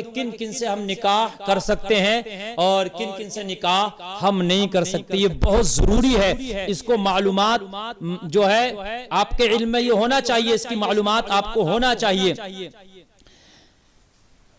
किन किन से हम निकाह कर सकते हैं और किन किन से निकाह हम नहीं कर सकते। ये बहुत जरूरी है, इसको मालूमात जो है आपके इल्म में ये होना चाहिए, इसकी मालूमात आपको होना चाहिए।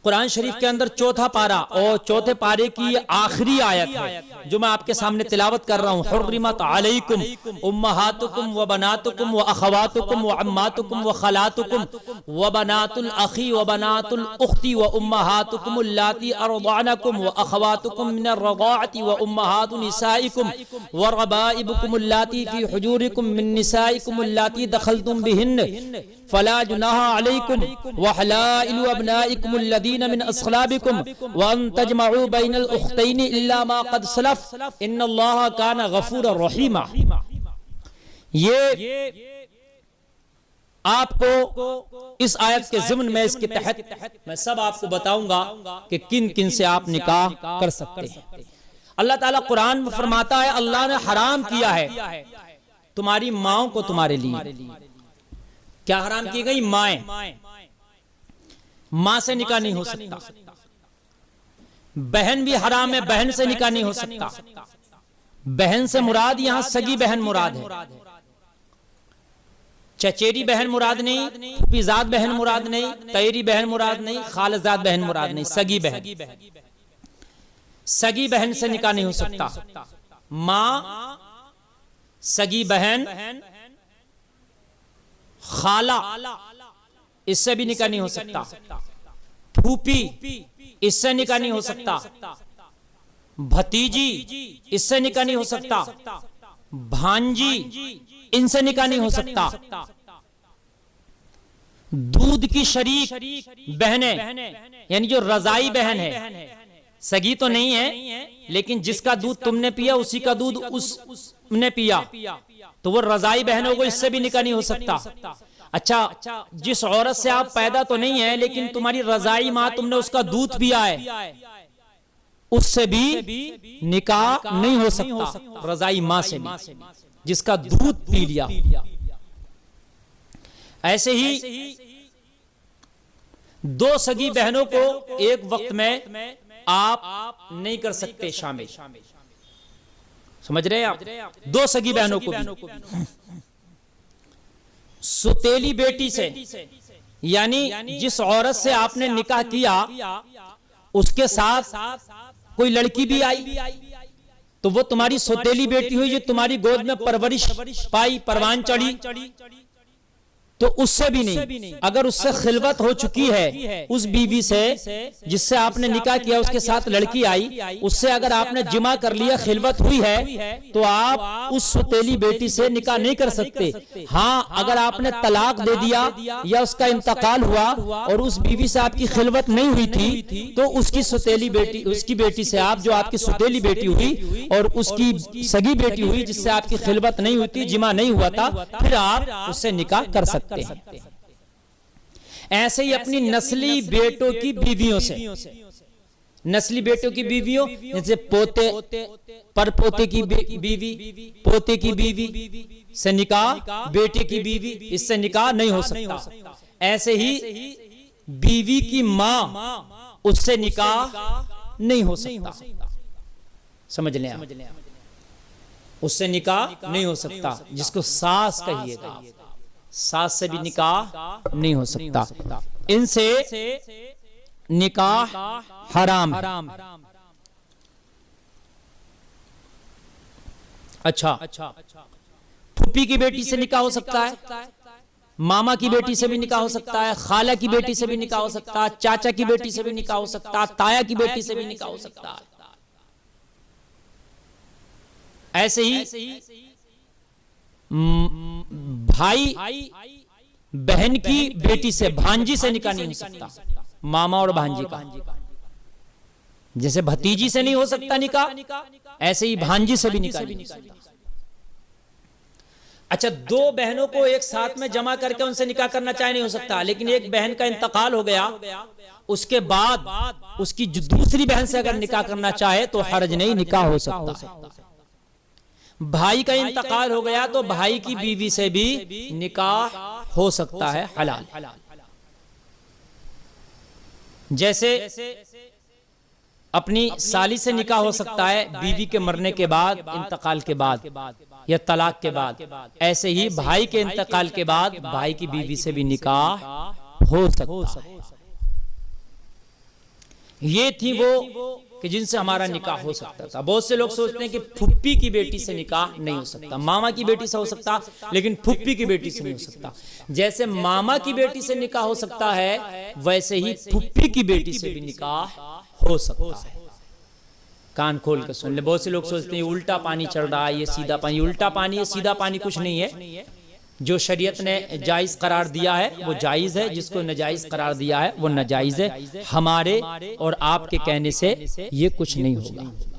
कुरान शरीफ के अंदर चौथा पारा और चौथे पारे की आखिरी आयत है जो मैं आपके सामने तिलावत कर रहा हूँ। हुर्रिमत अलैकुम उम्महातुकुम व बनातुकुम व अखवातुकुम व अम्मातुकुम व खलातुकुम व बनातुल अखी व बनातुल उख्ती व उम्महातुकुम अल्लाती अरदानकुम व अखवातुकुम मिनर रदाअती व उम्महातु निसाइकुम व रबाइबुकुम अल्लाती फी हुजूरिकुम मिन निसाइकुम अल्लाती दखलतुम बिहिन्न फला जुनाहा अलैकुम व हलाइलु अबनाइकुम अल्लदीना मिन अस्लाबिकुम व अन तजमउ बैनल उख्तैनि इल्ला मा क़द सलफ इन्नल्लाहा काना गफूरर रहीमा। ये आपको इस आयत के ज़िम्न में, इसके तहत मैं सब आपको बताऊंगा कि किन किन से आप निकाह कर सकते हैं। अल्लाह ताला कुरान में फरमाता है, अल्लाह ने हराम किया है तुम्हारी माओ को तुम्हारे लिए। क्या हराम की गई? माएं। मां से निकाह नहीं हो सकता। बहन भी हराम है, बहन से निकाह नहीं हो सकता। बहन से मुराद यहां सगी बहन मुराद है, चचेरी बहन मुराद नहीं, फूफीजाद बहन मुराद नहीं, तैरी बहन मुराद नहीं, खालजाद बहन मुराद नहीं, सगी बहन। सगी बहन से निकाह नहीं हो सकता। मां, सगी बहन, खाला, इससे भी निकाह नहीं हो सकता। फूफी, इससे निकाह नहीं हो सकता। भतीजी, इससे निकाह नहीं हो सकता। भांजी, इनसे निकाह नहीं हो सकता। दूध की शरीक बहनें, यानी जो रजाई बहन है, सगी तो नहीं है लेकिन जिसका दूध तुमने पिया उसी का दूध उसने पिया, तो वो रजाई बहन हो गई, इससे भी निकाह नहीं हो सकता। अच्छा, जिस औरत से आप पैदा तो नहीं है लेकिन तुम्हारी रजाई माँ, तुमने उसका दूध पिया है, उससे भी निकाह नहीं हो सकता। रजाई माँ से भी, जिसका दूध पी लिया। ऐसे ही दो सगी बहनों को एक वक्त में आप नहीं कर सकते शामिल। समझ रहे हैं आप? दो सगी बहनों को भी। सुतेली बेटी से, यानी जिस औरत से आपने निकाह किया उसके साथ कोई लड़की भी आई तो वो तुम्हारी सुतेली बेटी हुई, जो तुम्हारी गोद में परवरिश पाई, परवान चढ़ी, तो उससे भी नहीं। अगर उससे खिलवत हो चुकी है, उस बीवी से जिससे आपने निकाह किया उसके साथ लड़की आई, उससे अगर आपने जिमा कर लिया, खिलवत हुई है, तो आप उस सुतेली बेटी से निकाह नहीं कर सकते। हाँ, अगर आपने तलाक दे दिया या उसका इंतकाल हुआ और उस बीवी से आपकी खिलवत नहीं हुई थी, तो उसकी सुतेली बेटी, उसकी बेटी से आप, जो आपकी सुतेली बेटी हुई और उसकी सगी बेटी हुई जिससे आपकी खिलवत नहीं हुई थी, जिमा नहीं हुआ था, फिर आप उससे निकाह कर सकते। ऐसे ही अपनी नस्ली बेटों की बीवियों से, नस्ली बेटों की बीवियों जैसे पोते, परपोते की बीवी, पोते की बीवी से निकाह, बेटे की बीवी, इससे निकाह नहीं हो सकता। ऐसे ही बीवी की मां, उससे निकाह नहीं हो सकता। समझ लें आप? उससे निकाह नहीं हो सकता। जिसको सास कहिएगा, सास से भी निकाह नहीं हो सकता। इनसे निकाह हराम है। अच्छा, फूफी की बेटी से निकाह हो सकता है, मामा की बेटी से भी निकाह हो सकता है, खाला की बेटी से भी निकाह हो सकता है, चाचा की बेटी से भी निकाह हो सकता है, ताया की बेटी से भी निकाह हो सकता है। ऐसे ही भाई बहन की बेटी से, भांजी से निकाह नहीं हो सकता। मामा और भांजी का, जैसे भतीजी से नहीं हो सकता निकाह, ऐसे ही भांजी से भी निकाह नहीं हो सकता। अच्छा, दो बहनों को एक साथ में जमा करके उनसे निकाह करना चाहे नहीं हो सकता, लेकिन एक बहन का इंतकाल हो गया, उसके बाद उसकी दूसरी बहन से अगर निकाह करना चाहे तो हर्ज नहीं, निकाह हो सकता है। भाई का इंतकाल हो गया तो भाई की बीवी से भी निकाह हो सकता है, हलाल। जैसे अपनी साली से निकाह हो सकता है बीवी के मरने के बाद, इंतकाल के बाद या तलाक के बाद। ऐसे ही भाई के इंतकाल के बाद भाई की बीवी से भी निकाह हो सकता है। ये थी वो कि जिनसे हमारा निकाह हो सकता था। बहुत से लोग सोचते हैं कि फुप्पी की बेटी से निकाह नहीं हो सकता, मामा की बेटी से हो सकता, लेकिन फुप्पी की बेटी से नहीं हो सकता। जैसे मामा की बेटी से निकाह हो सकता है, वैसे ही फुप्पी की बेटी से भी निकाह हो सकता है। कान खोल कर सुन ले। बहुत से लोग सोचते हैं उल्टा पानी चल रहा है, ये सीधा पानी। उल्टा पानी ये सीधा पानी कुछ नहीं है। जो शरीयत ने जायज करार दिया है वो जायज है, जिसको नाजायज करार दिया है वो नाजायज है। हमारे और आपके कहने से ये कुछ नहीं होगा।